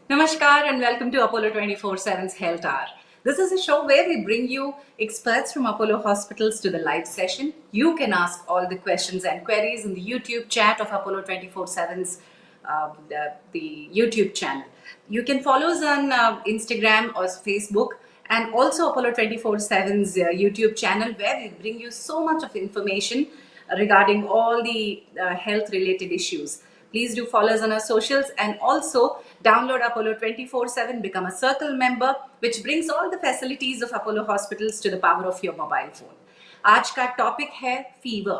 Namaskar and welcome to Apollo 24/7's Health Hour. This is a show where we bring you experts from Apollo hospitals to the live session. You can ask all the questions and queries in the YouTube chat of Apollo 24/7's the YouTube channel. You can follow us on Instagram or Facebook and also Apollo 24/7's YouTube channel where we bring you so much of information regarding all the health related issues. Please do follow us on our socials and also download Apollo 24/7, become a circle member, which brings all the facilities of Apollo hospitals to the power of your mobile phone. आज का topic है fever.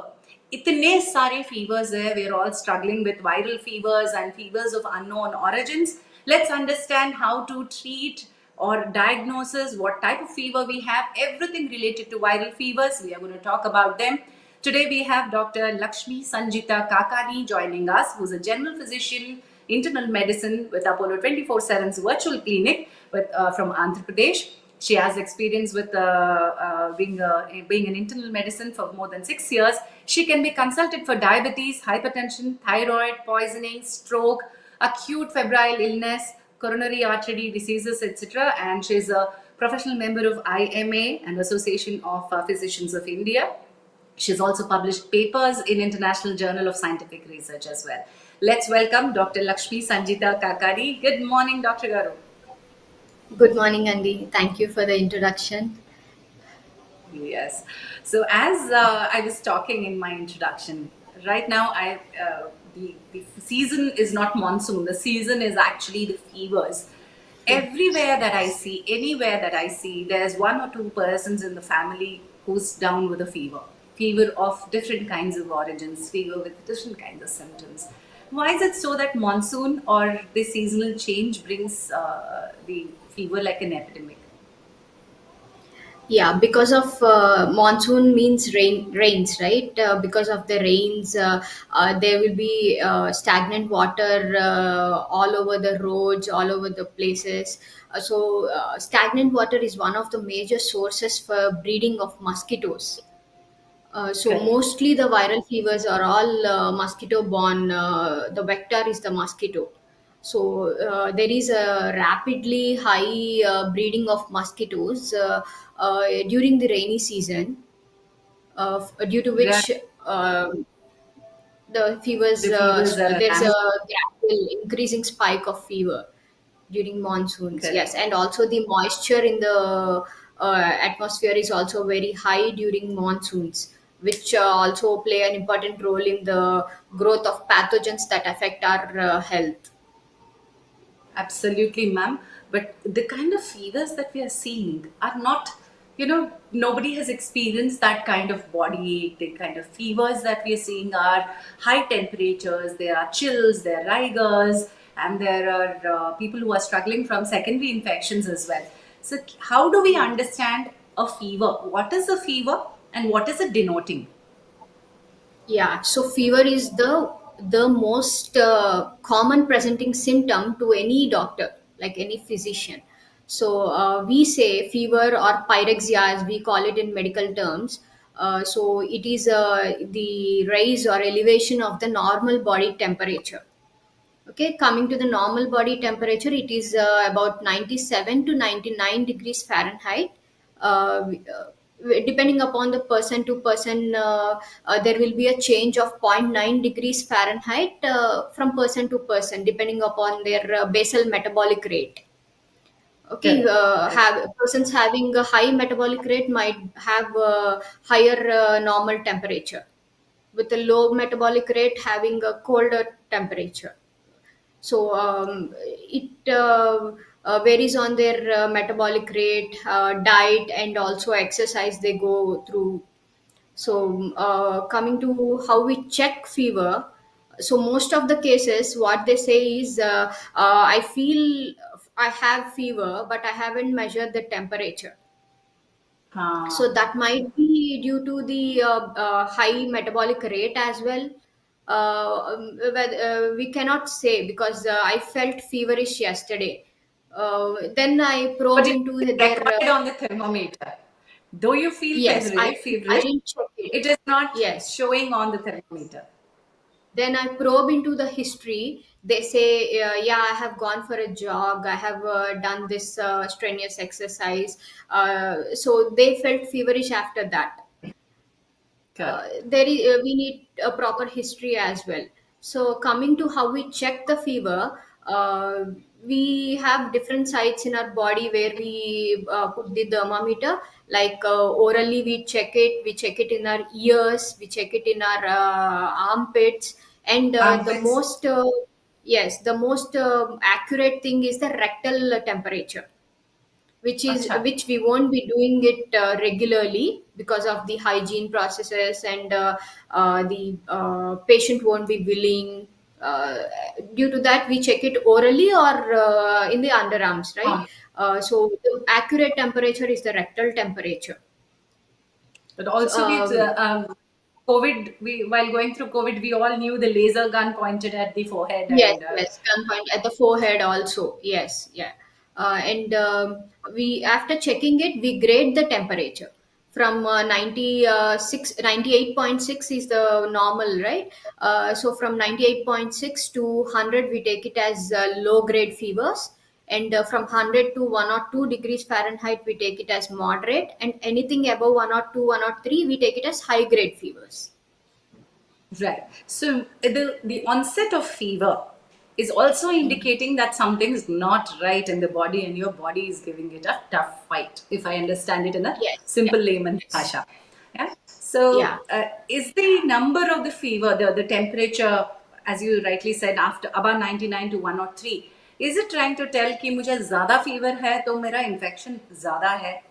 इतने सारे fevers है, we are all struggling with viral fevers and fevers of unknown origins. Let's understand how to treat or diagnosis, what type of fever we have, everything related to viral fevers. We are going to talk about them. Today we have Dr. Lakshmi Sanjitha Kakani joining us, who's a general physician, internal medicine with Apollo 24/7's virtual clinic from Andhra Pradesh. She has experience with being an internal medicine for more than 6 years. She can be consulted for diabetes, hypertension, thyroid, poisoning, stroke, acute febrile illness, coronary artery diseases, etc. And she's a professional member of IMA and Association of Physicians of India. She's also published papers in International Journal of Scientific Research as well. Let's welcome Dr. Lakshmi Sanjitha Kakani. Good morning, Dr. Garu. Good morning, Andy. Thank you for the introduction. Yes. So as I was talking in my introduction, right now the season is not monsoon. The season is actually the fevers. Everywhere that I see, anywhere that I see, there's one or two persons in the family who's down with a fever. Fever of different kinds of origins, fever with different kinds of symptoms. Why is it so that monsoon or the seasonal change brings the fever like an epidemic? Yeah, because of monsoon means rains, right? Because of the rains, there will be stagnant water all over the roads, all over the places. Stagnant water is one of the major sources for breeding of mosquitoes. Correct. Mostly the viral fevers are all mosquito borne. The vector is the mosquito. There is a rapidly high breeding of mosquitoes during the rainy season, due to Right. which uh, the fevers The fevers are there's a rampant. gradual increasing spike of fever during monsoons. Yes, Correct. and also the moisture in the atmosphere is also very high during monsoons, which also play an important role in the growth of pathogens that affect our health. Absolutely, ma'am. But the kind of fevers that we are seeing are not, nobody has experienced that kind of body ache. The kind of fevers that we are seeing are high temperatures, there are chills, there are rigors, and there are people who are struggling from secondary infections as well. So, how do we understand a fever? What is a fever and what is it denoting? Yeah, so fever is the most common presenting symptom to any doctor, like any physician. We say fever or pyrexia, as we call it in medical terms. It is the rise or elevation of the normal body temperature. Okay, coming to the normal body temperature, it is about 97 to 99 degrees Fahrenheit. Depending upon the person to person, there will be a change of zero point 0.9 degrees Fahrenheit from person to person, depending upon their basal metabolic rate. Okay, Correct. Correct. have persons having a high metabolic rate might have a higher normal temperature, with a low metabolic rate having a colder temperature. It varies on their metabolic rate, diet, and also exercise they go through. Coming to how we check fever, so most of the cases, what they say is, I feel I have fever, but I haven't measured the temperature. Uh, So that might be due to the high metabolic rate as well. We cannot say, because I felt feverish yesterday. Then I but probe it into is their. recorded on the thermometer. Though you feel Yes, I feverish, didn't check it. it is not Yes. showing on the thermometer. Then I probe into the history. They say, yeah, I have gone for a jog, I have done this strenuous exercise. So they felt feverish after that. Correct. We need a proper history as well. So coming to how we check the fever, we have different sites in our body where we put the thermometer. Like orally we check it in our ears, we check it in our armpits. And the Armpits. most yes, the most accurate thing is the rectal temperature, Acha. which we won't be doing it regularly because of the hygiene processes. And the patient won't be willing. uh, Due to that, we check it orally or in the underarms, right? So the accurate temperature is the rectal temperature. But So, also, COVID, while going through COVID, we all knew the laser gun pointed at the forehead, yes, and yes, gunpoint at the forehead also. Yes, yeah. And we, after checking it, we grade the temperature from 98.6 is the normal, right? So from 98.6 to 100, we take it as low grade fevers. And from 100 to 102 degrees Fahrenheit, we take it as moderate. And anything above 102, 103, we take it as high grade fevers. right. So the onset of fever is also indicating that something is not right in the body, and your body is giving it a tough fight. If I understand it in a Yes, yeah, simple layman yes, bhasha. Yeah. So yeah. is the number of the fever, the temperature, as you rightly said, after about 99 to 103, is it trying to tell कि मुझे ज़्यादा fever है तो मेरा infection ज़्यादा है,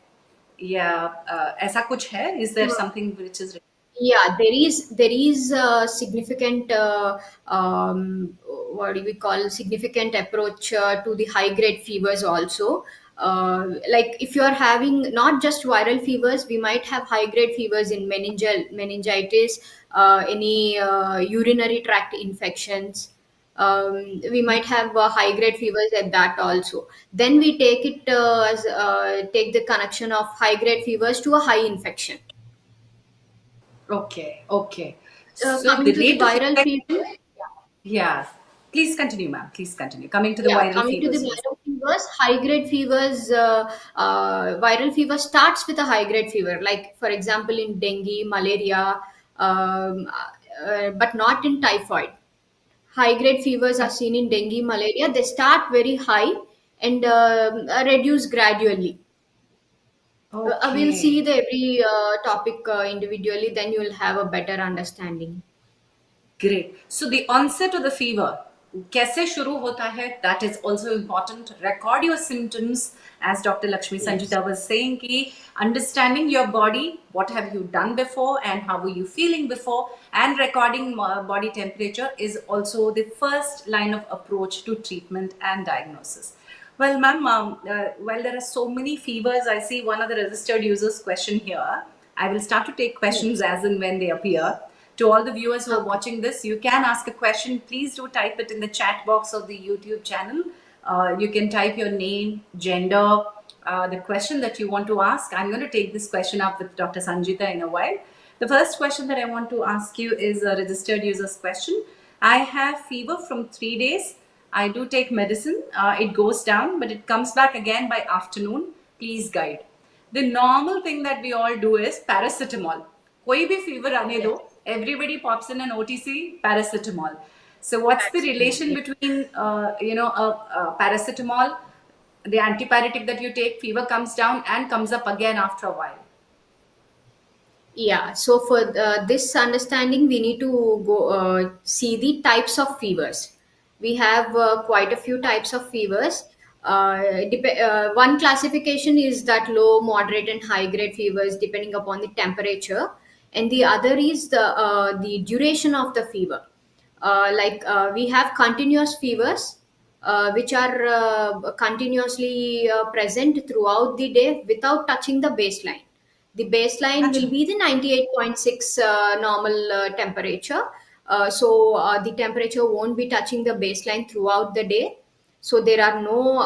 या ऐसा कुछ है? Is there something which is Yeah, there is a significant what do we call, significant approach to the high grade fevers also. Like if you are having not just viral fevers, we might have high grade fevers in meningitis, any urinary tract infections. We might have high grade fevers at that also. Then we take it as take the connection of high grade fevers to a high infection. okay? Okay. So the Coming to the rate of viral infection, fevers, yeah. Please continue, ma'am. Please continue. Coming to the yeah, viral coming to the fevers, yes. viral fevers, high grade fevers, viral fever starts with a high grade fever. Like for example, in dengue, malaria, but not in typhoid. High grade fevers are seen in dengue, malaria. They start very high and reduce gradually. I will see Okay. the every topic individually. Then you will have a better understanding. Great. So the onset of the fever, कैसे शुरू होता है, that is also important. Record your symptoms, as Dr. Lakshmi Yes. Sanjitha was saying, कि understanding your body, what have you done before and how were you feeling before, and recording body temperature is also the first line of approach to treatment and diagnosis. Well, ma'am, while there are so many fevers, I see one of the registered users question here. I will start to take questions Yes. as and when they appear. To all the viewers who are Okay. watching this, you can ask a question. Please do type it in the chat box of the YouTube channel. You can type your name, gender, the question that you want to ask. I'm going to take this question up with Dr. Sanjita in a while. The first question that I want to ask you is a registered user's question. I have fever from 3 days. I do take medicine. It goes down, but it comes back again by afternoon. Please guide. The normal thing that we all do is paracetamol. कोई भी fever आने दो, Yes. everybody pops in an OTC paracetamol. So what's the Paracetamol. relation between paracetamol, the antipyretic that you take, fever comes down and comes up again after a while? Yeah, so for this understanding, we need to go see the types of fevers. We have quite a few types of fevers. One classification is that low, moderate, and high grade fevers, depending upon the temperature, and the other is the duration of the fever. We have continuous fevers, which are continuously present throughout the day without touching the baseline. The baseline will Achha. be the 98.6 normal temperature. So the temperature won't be touching the baseline throughout the day. So there are no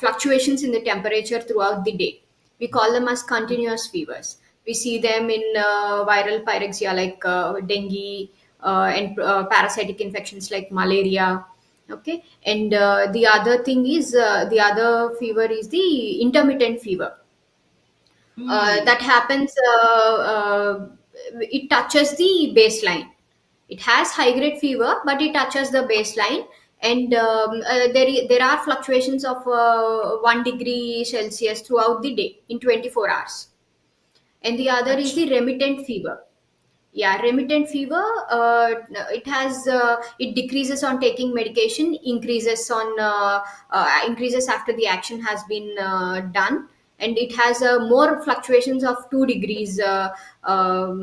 fluctuations in the temperature throughout the day. We call them as continuous fevers. We see them in viral pyrexia like dengue, and parasitic infections like malaria. Okay, and the other thing is, the other fever is the intermittent fever. Hmm. That happens, it touches the baseline. It has high grade fever, but it touches the baseline. And there are fluctuations of 1 degree Celsius throughout the day in 24 hours. And the other is Achha. the remittent fever. Yeah, remittent fever, it decreases on taking medication, increases after the action has been done. And it has more fluctuations of 2 degrees above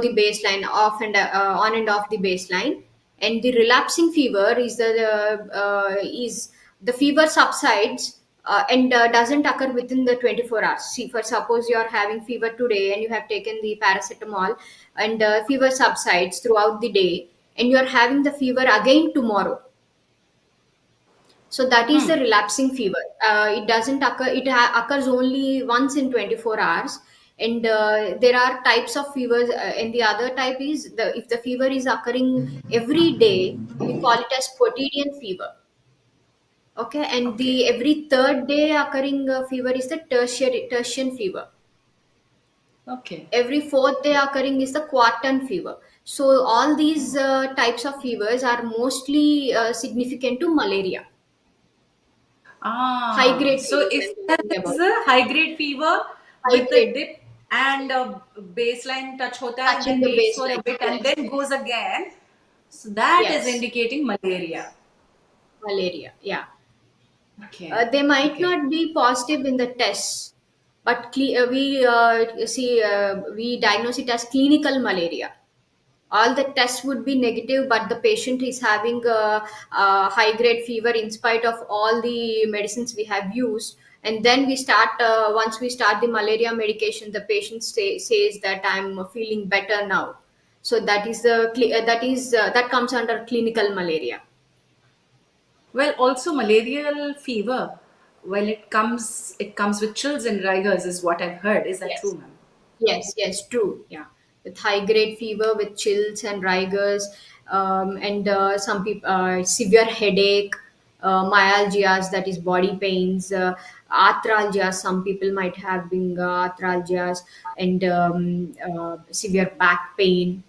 the baseline, off and on and off the baseline. And the relapsing fever is the fever subsides, and doesn't occur within the 24 hours. See, for suppose you are having fever today and you have taken the paracetamol, and fever subsides throughout the day, and you are having the fever again tomorrow. So that is the Hmm. relapsing fever. It doesn't occur. Occurs only once in 24 hours. And there are types of fevers, and the other type is, the if the fever is occurring every day, we call it as quotidian fever. Okay, and Okay. the every third day occurring fever is the tertian fever. Okay. Every fourth day occurring is the quartan fever. So all these types of fevers are mostly significant to malaria, high Ah, grade so fevers if I'm there talking is about. a high grade fever High with a grade dip and a baseline touch hota hai and touching then the waits for a baseline. bit and Yes, then goes again, so that is yes, indicating malaria. malaria. Yeah, Okay. they might Okay. not be positive in the tests, but we diagnose it as clinical malaria. All the tests would be negative, but the patient is having a high grade fever in spite of all the medicines we have used. And then once we start the malaria medication, the patient says that I'm feeling better now. So that comes under clinical malaria. Well, also malarial fever, well, it comes with chills and rigors, is what I've heard. Is that true, Yes. ma'am? Yes, yes, true. Yeah, with high grade fever, with chills and rigors, and some people severe headache, myalgias, that is body pains, arthralgias. Some people might have been arthralgias, and severe back pain.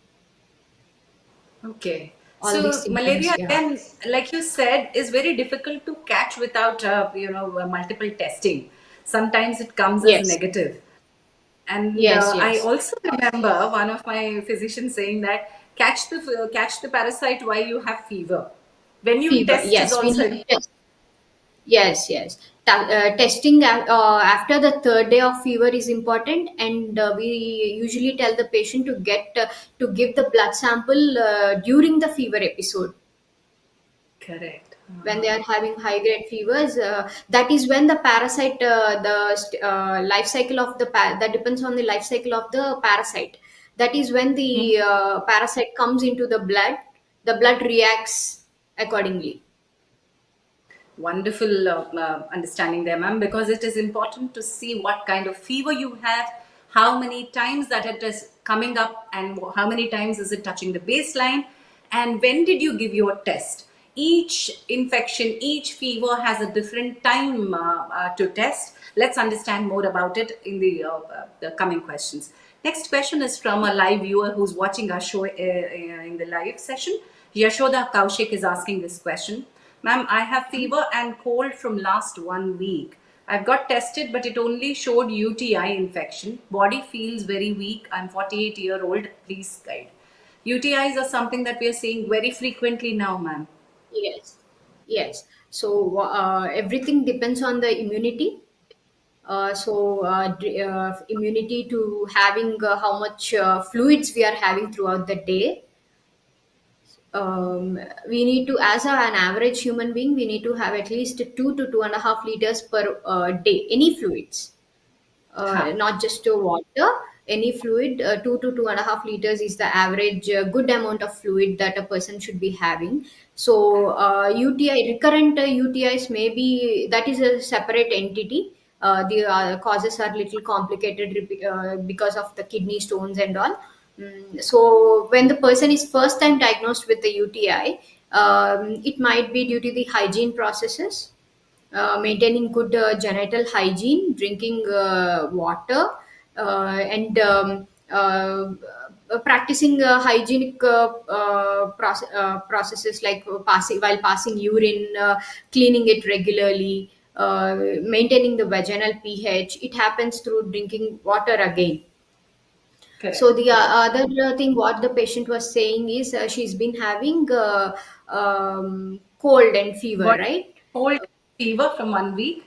Okay. All these So symptoms. malaria Yeah. again, like you said, is very difficult to catch without multiple testing. Sometimes it comes as Yes. negative. And Yes. I Yes. also remember one of my physicians saying that catch the parasite while you have fever. When you Fever. test is Yes, we also need to test. Yes, yes. Testing after the third day of fever is important, and we usually tell the patient to give the blood sample during the fever episode. correct. When they are having high grade fevers, that is when the parasite, life cycle of that depends on the life cycle of the parasite. That is when the parasite comes into the blood reacts accordingly. Wonderful understanding there, ma'am, because it is important to see what kind of fever you have, how many times that it is coming up, and how many times is it touching the baseline, and when did you give your test. Each infection, each fever has a different time to test. Let's understand more about it in the coming questions. Next question is from a live viewer who's watching our show in the live session. Yashoda Kaushik is asking this question. Ma'am, I have fever and cold from last 1 week. I've got tested, but it only showed UTI infection. Body feels very weak. I'm 48-year-old. Please guide. UTIs are something that we are seeing very frequently now, ma'am. Yes, yes. So everything depends on the immunity. Immunity to having how much fluids we are having throughout the day. We need to, as an average human being, we need to have at least 2 to 2.5 liters per day. Any fluids, Ha. not just water. Any fluid, 2 to 2.5 liters is the average good amount of fluid that a person should be having. So UTI, recurrent UTIs, maybe that is a separate entity. The causes are little complicated because of the kidney stones and all. So when the person is first time diagnosed with the UTI, it might be due to the hygiene processes, maintaining good genital hygiene, drinking water, and practicing hygienic processes like passing while passing urine, cleaning it regularly, maintaining the vaginal pH. It happens through drinking water again. So Correct, the correct. other thing what the patient was saying is she's been having cold and fever, Body right? cold, fever from 1 week.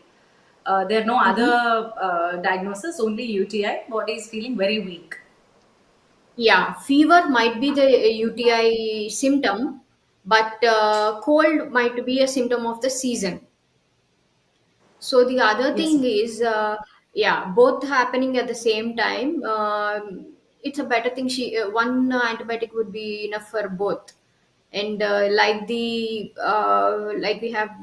There are no other Mm-hmm. diagnosis, only UTI. Body is feeling very weak. Yeah, fever might be the UTI symptom, but cold might be a symptom of the season. So the other Yes, thing ma'am. is, yeah, both happening at the same time. It's a better thing. One antibiotic would be enough for both. And like we have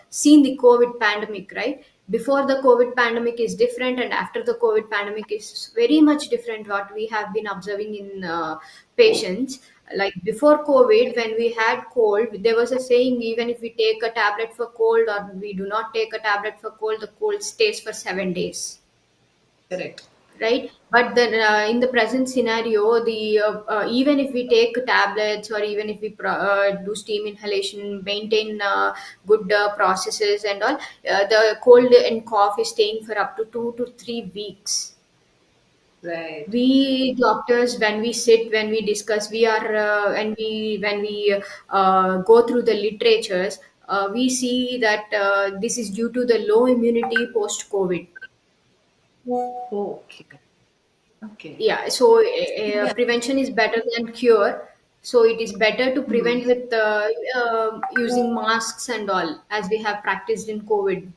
seen the COVID pandemic, right? Before the COVID pandemic is different, and after the COVID pandemic is very much different. What we have been observing in patients, like before COVID, when we had cold, there was a saying: even if we take a tablet for cold or we do not take a tablet for cold, the cold stays for 7 days, Correct. right? But then in the present scenario, the even if we take tablets or even if we do steam inhalation, maintain good processes and all, the cold and cough is staying for up to 2 to 3 weeks. Right. We doctors, when we sit, when we discuss, we are and we when we go through the literatures, we see that this is due to the low immunity post COVID. Okay. Okay. Yeah, so Yeah. prevention is better than cure. So it is better to prevent with using masks and all, as we have practiced in COVID.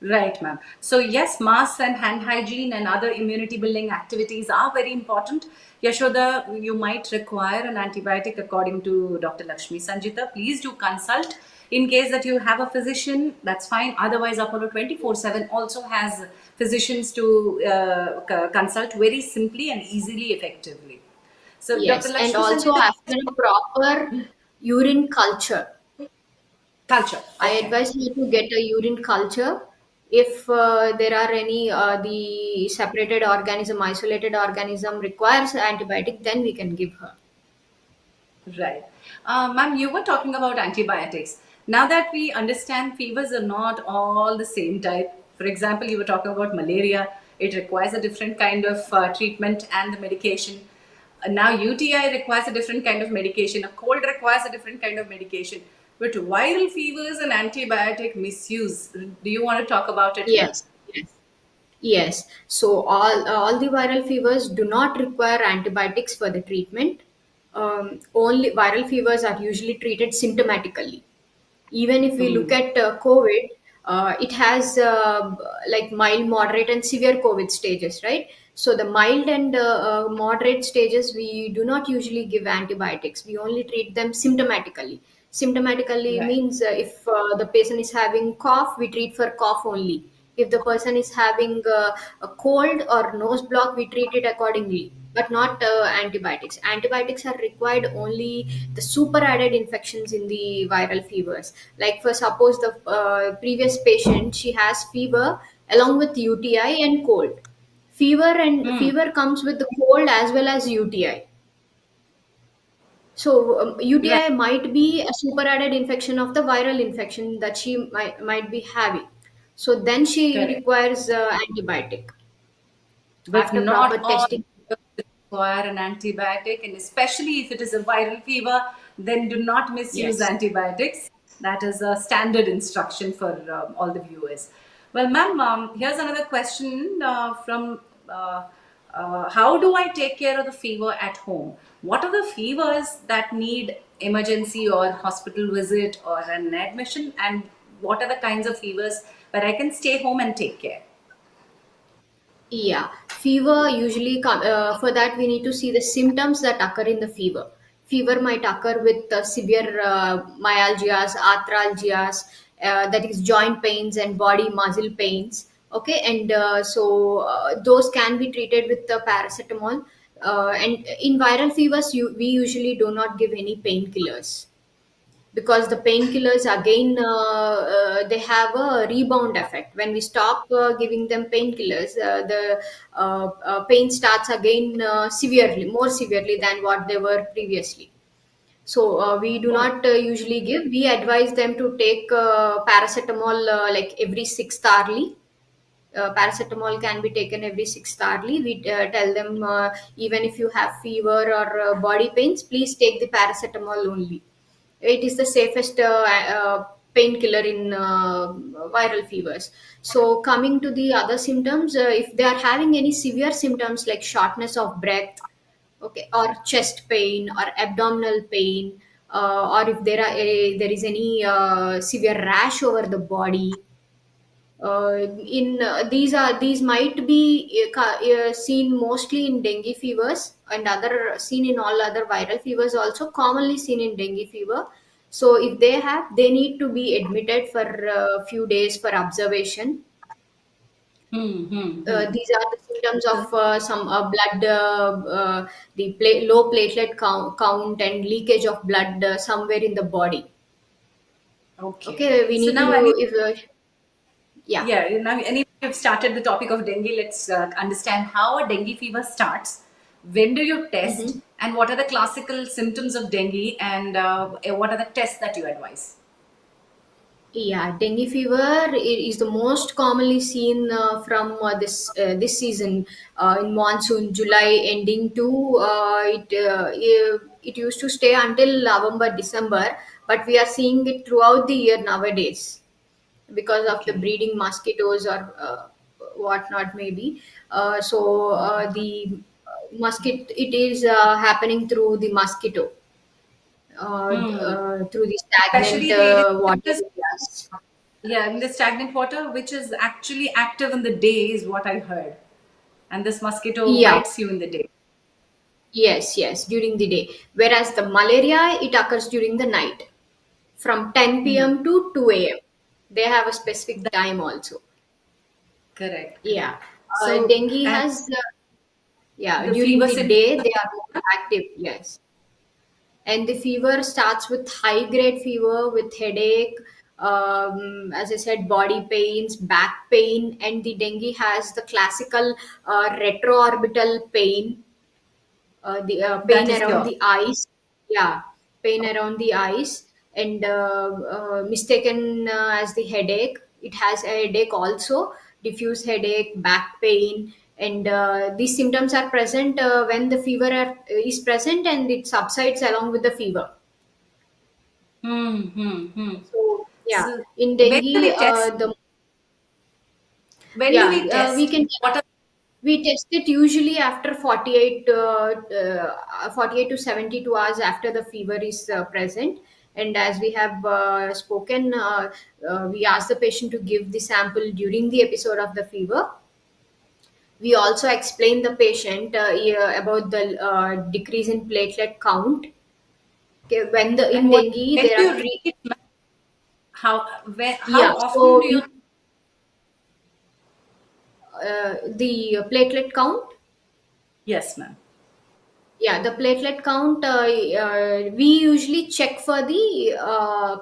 Right, ma'am. So yes, masks and hand hygiene and other immunity building activities are very important. Yashoda, you might require an antibiotic according to Dr. Lakshmi Sanjitha. Please do consult. In case that you have a physician, that's fine. Otherwise, Apollo 24/7 also has physicians to consult very simply and easily, effectively. So, Dr. Yes, and Lakshmi also Sanjitha, after a proper urine culture, culture. I Okay. advise her to get a urine culture. If there are any the separated organism, isolated organism requires antibiotic, then we can give her. Right. Ma'am, you were talking about antibiotics. Now that we understand fevers are not all the same type, for example, you were talking about malaria, it requires a different kind of treatment and the medication. Now, UTI requires a different kind of medication, a cold requires a different kind of medication. But viral fevers and antibiotic misuse, do you want to talk about it here? Yes, yes. Yes. So all the viral fevers do not require antibiotics for the treatment. Only viral fevers are usually treated symptomatically. Even if we look Hmm. at COVID, it has like mild, moderate, and severe COVID stages, right? So the mild and moderate stages, we do not usually give antibiotics. We only treat them symptomatically. Symptomatically Right. means if the patient is having cough, we treat for cough only. If the person is having a cold or nose block, we treat it accordingly, but not antibiotics. Antibiotics are required only the super added infections in the viral fevers. Like for suppose the previous patient, she has fever along with UTI and cold. Hmm. Fever comes with the cold as well as UTI. So Right. UTI might be a super added infection of the viral infection that she might be having. So then she Correct. requires antibiotic But after not proper all testing. fevers require an antibiotic, and especially if it is a viral fever, then do not misuse Yes. antibiotics. That is a standard instruction for all the viewers. Well, ma'am, here's another question from how do I take care of the fever at home? What are the fevers that need emergency or hospital visit or an admission, and what are the kinds of fevers where I can stay home and take care? Yeah, fever usually for that we need to see the symptoms that occur in the fever. Fever might occur with severe myalgias, arthralgias, that is joint pains and body muscle pains. Okay, and those can be treated with the paracetamol. And in viral fevers, we usually do not give any painkillers, because the painkillers again, they have a rebound effect. When we stop giving them painkillers, the pain starts again, severely, more severely than what they were previously. So we do Oh. not usually give. We advise them to take paracetamol like every sixth hourly. Paracetamol can be taken every sixth hourly. We tell them, even if you have fever or body pains, please take the paracetamol only. It is the safest painkiller in viral fevers. So coming to the other symptoms, if they are having any severe symptoms like shortness of breath, okay, or chest pain or abdominal pain, or if there is any severe rash over the body, in these might be seen mostly in dengue fevers, and other seen in all other viral fevers, also commonly seen in dengue fever. So if they need to be admitted for a few days for observation. Hmm, hmm, hmm. These are the symptoms So, of some blood, low platelet count and leakage of blood somewhere in the body. okay. Okay, we So need now, to, if yeah. yeah, now anyway, we've started the topic of dengue. Let's understand how a dengue fever starts. When do you test, Mhm. and what are the classical symptoms of dengue, and what are the tests that you advise? Yeah, dengue fever is the most commonly seen from this season, in monsoon, July ending to it used to stay until November, December, but we are seeing it throughout the year nowadays because of the Okay. breeding mosquitoes or whatnot maybe. The mosquito, it is happening through the mosquito, Hmm. through the stagnant Especially the water this, areas. yeah, in the stagnant water, which is actually active in the day, is what I heard. And this mosquito Yeah, bites you in the day. yes, yes, during the day. Whereas the malaria, it occurs during the night from 10 Hmm. p.m. to 2 a.m. They have a specific That, time also. correct, correct. Yeah. So, Dengue and has, yeah, the during fever the symptoms. day, they are more active, yes. And the fever starts with high grade fever with headache, as I said, body pains, back pain, and the dengue has the classical retroorbital pain, the That pain is around pure. the eyes. Yeah, pain around the eyes, and mistaken as the headache. It has a headache also, diffuse headache, back pain, and these symptoms are present when the fever is present, and it subsides along with the fever. Hmm, hmm, hmm. So yeah, So, in when do dengue, we test? the When do yeah we we test? can What are we test it usually after 48 to 72 hours after the fever is present. And as we have spoken, we ask the patient to give the sample during the episode of the fever. We also explain the patient yeah, about the decrease in platelet count. Okay, when the and in what? dengue When there do are you three. read it? How? When? How Yeah, often so do you? the platelet count. Yes, ma'am. Yeah, the platelet count, we usually check for the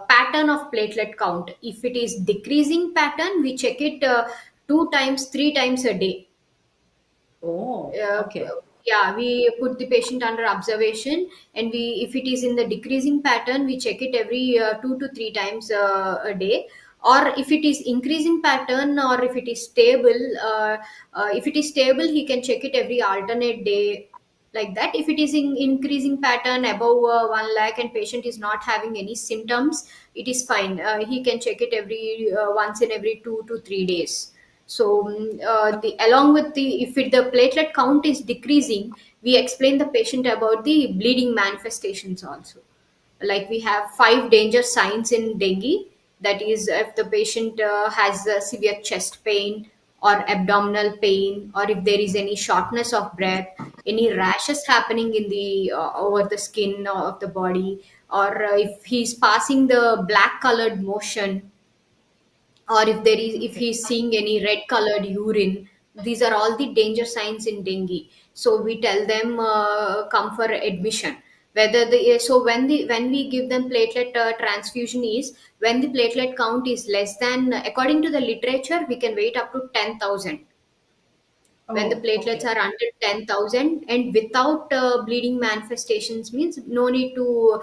pattern of platelet count. If it is decreasing pattern, we check it 2 times, 3 times a day. Oh, uh, okay. yeah, we put the patient under observation, and we, if it is in the decreasing pattern, we check it every 2 to 3 times a day. Or if it is increasing pattern, or if it is stable, if it is stable, he can check it every alternate day, like that. If it is in increasing pattern above 1 lakh and patient is not having any symptoms, it is fine. He can check it every once in every 2 to 3 days. So the along with the, if it, the platelet count is decreasing, we explain the patient about the bleeding manifestations also. Like we have 5 danger signs in dengue. That is, if the patient has severe chest pain or abdominal pain, or if there is any shortness of breath, any rashes happening in the over the skin of the body, or if he's passing the black colored motion, or if Okay. he's seeing any red colored urine. These are all the danger signs in dengue. So we tell them come for admission. Whether the so when we give them platelet transfusion is when the platelet count is less than, according to the literature, we can wait up to 10,000. When the Oh, platelets okay. are under 10,000 and without bleeding manifestations, means no need to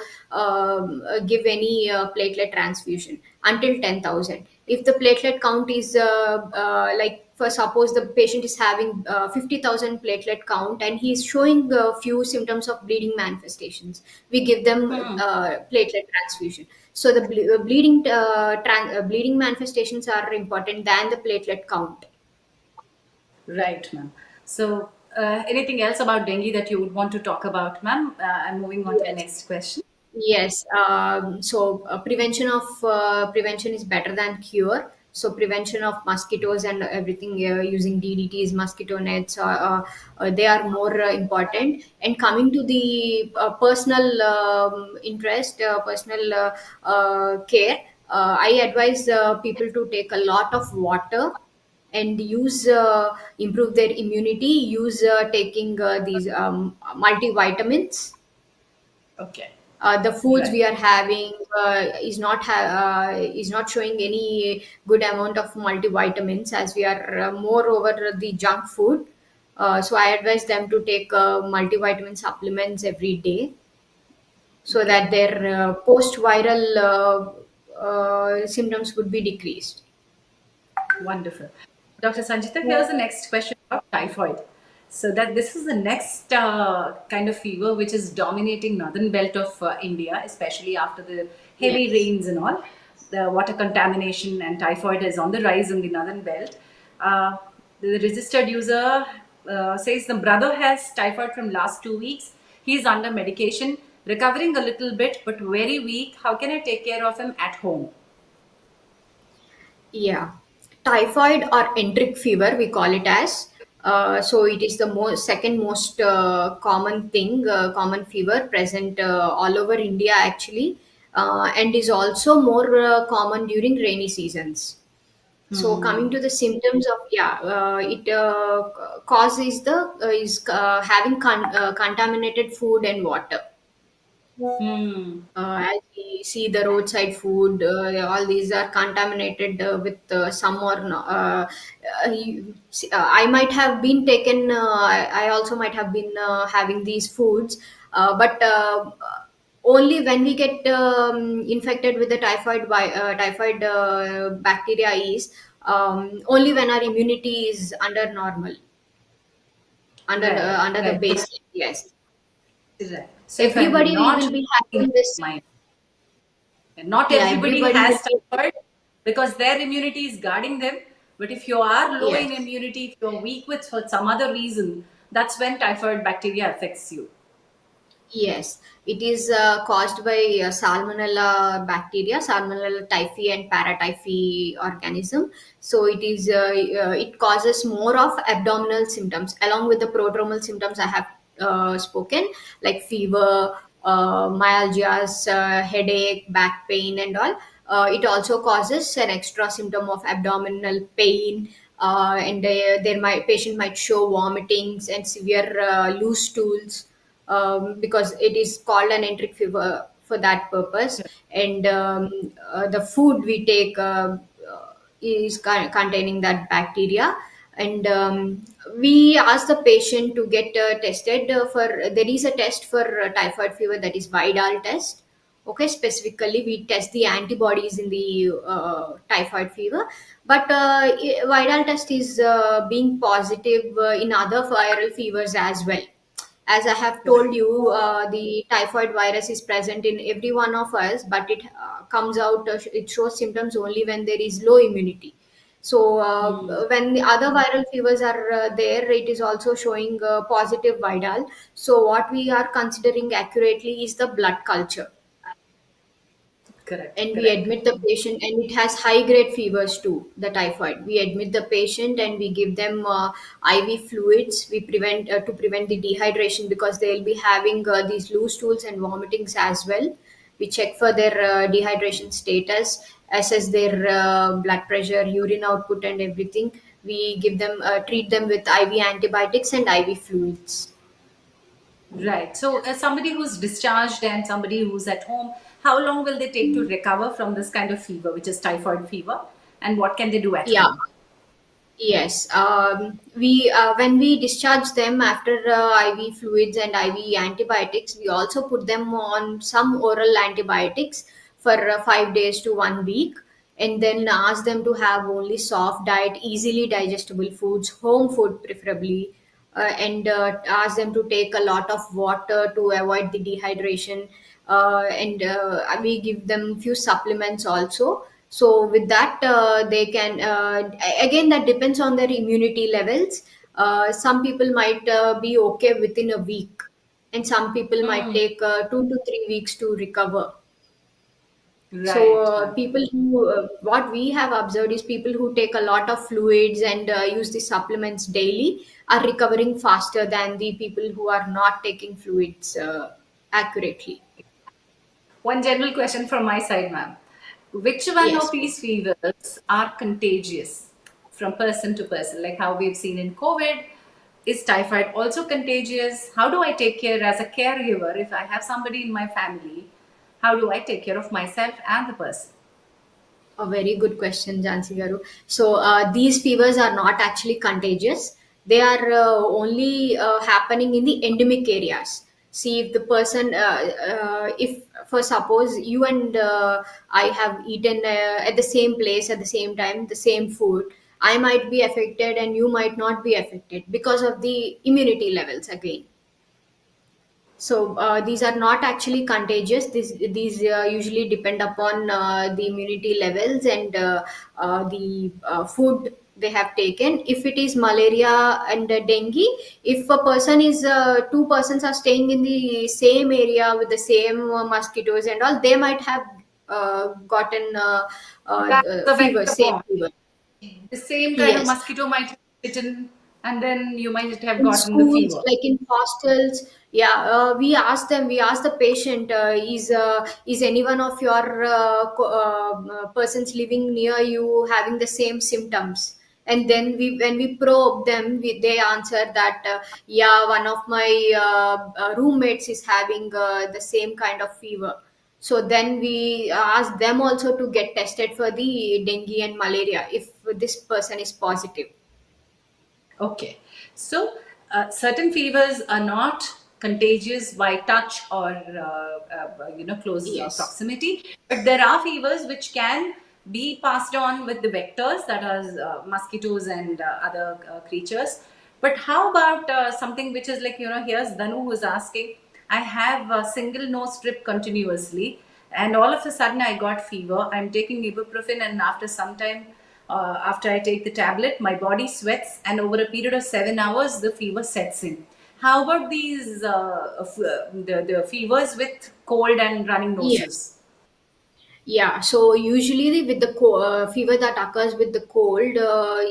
give any platelet transfusion until 10,000. If the platelet count is like, for suppose the patient is having 50,000 platelet count and he is showing a few symptoms of bleeding manifestations, we give them Hmm. platelet transfusion. So the bleeding manifestations are important than the platelet count. Right, ma'am. So, anything else about dengue that you would want to talk about, ma'am? I'm moving on to the Yes. next question. Yes. So prevention is better than cure. So prevention of mosquitoes and everything, using DDTs, mosquito nets, they are more important. And coming to the personal interest, personal care, I advise people to take a lot of water and use improve their immunity. Use taking these multivitamins. Okay. The foods Right. we are having is not showing any good amount of multivitamins, as we are more over the junk food. So I advise them to take multivitamin supplements every day, so Okay. that their post viral symptoms would be decreased. Wonderful. Dr. Sanjita, here's the next question about typhoid. So that this is the next kind of fever which is dominating northern belt of India, especially after the heavy Yes. rains and all. The water contamination and typhoid is on the rise in the northern belt. Uh, the registered user says the brother has typhoid from last 2 weeks. He's under medication, recovering a little bit, but very weak. How can I take care of him at home? Yeah, typhoid or enteric fever, we call it as. So it is the second most common thing, common fever present all over India actually, and is also more common during rainy seasons. So coming to the symptoms of, yeah, it causes the is having contaminated food and water. Hmm. As we see the roadside food, all these are contaminated with some or no. I might have been taken. I also might have been having these foods, but only when we get infected with the typhoid bacteria is only when our immunity is under normal, Right, under the right. baseline. Yes, Right. So if I'm everybody not will be in having this. mind, not Yeah, everybody everybody will has be. typhoid because their immunity is guarding them. But if you are low in Yes. immunity, if you're weak with for some other reason, that's when typhoid bacteria affects you. Yes, it is caused by Salmonella bacteria, Salmonella typhi and paratyphi organism. So it causes more of abdominal symptoms along with the prodromal symptoms I have spoken, like fever, myalgias, headache, back pain, and all. It also causes an extra symptom of abdominal pain, and there might patient might show vomitings and severe loose stools, because it is called an enteric fever for that purpose. And the food we take is containing that bacteria. And we ask the patient to get tested for, there is a test for typhoid fever, that is Vidal test. Okay, specifically we test the antibodies in the typhoid fever, but Vidal test is being positive in other viral fevers as well. As I have Correct. told you, the typhoid virus is present in every one of us, but it comes out, it shows symptoms only when there is low immunity. So, when the other viral fevers are there, it is also showing positive Vidal. So, what we are considering accurately is the blood culture, Correct. and we Correct. admit the patient, and it has high grade fevers too, the typhoid. We admit the patient and we give them IV fluids. We prevent to prevent the dehydration, because they'll be having these loose stools and vomitings as well. We check for their dehydration status, assess their blood pressure, urine output, and everything. We give them, treat them with IV antibiotics and IV fluids. Right. So, somebody who's discharged and somebody who's at home, how long will they take to recover from this kind of fever, which is typhoid fever, and what can they do at Yeah. home? Yes, we when we discharge them after IV fluids and IV antibiotics, we also put them on some oral antibiotics for 5 days to 1 week, and then ask them to have only soft diet, easily digestible foods, home food preferably, and ask them to take a lot of water to avoid the dehydration, and we give them few supplements also. So with that, they can, again, that depends on their immunity levels. Some people might be okay within a week, and some people might Hmm. take 2 to 3 weeks to recover. So Right. people who, what we have observed is people who take a lot of fluids and use the supplements daily are recovering faster than the people who are not taking fluids accurately. One general question from my side, ma'am. Which one Yes, of please. these fevers are contagious from person to person? Like how we've seen in COVID, is typhoid also contagious? How do I take care as a caregiver if I have somebody in my family? How do I take care of myself and the person? A very good question, Jhansi Garu. So these fevers are not actually contagious. They are only happening in the endemic areas. See, if the person, if for suppose you and I have eaten at the same place at the same time, the same food, I might be affected and you might not be affected because of the immunity levels again. So these are not actually contagious. These usually depend upon the immunity levels and the food they have taken. If it is malaria and dengue, if a person is two persons are staying in the same area with the same mosquitoes and all, they might have gotten That's the fever, vector same borne. fever. The same kind of Yes. mosquito might have bitten, and then you might have In gotten the schools, fever. like in hostels, yeah, we ask the patient, is any one of your persons living near you having the same symptoms? And then when we probe them, they answer that yeah, one of my roommates is having the same kind of fever. So then we ask them also to get tested for the dengue and malaria if this person is positive. Okay. So, certain fevers are not contagious by touch or close Yes. proximity, but there are fevers which can be passed on with the vectors, that are mosquitoes and other creatures. But how about something which is like, here's Danu who's asking, I have a single nose strip continuously, and all of a sudden I got fever. I'm taking ibuprofen, and after some time, after I take the tablet, my body sweats, and over a period of 7 hours, the fever sets in. How about these the fevers with cold and running Yes. noses? Yeah, so usually with the fever that occurs with the cold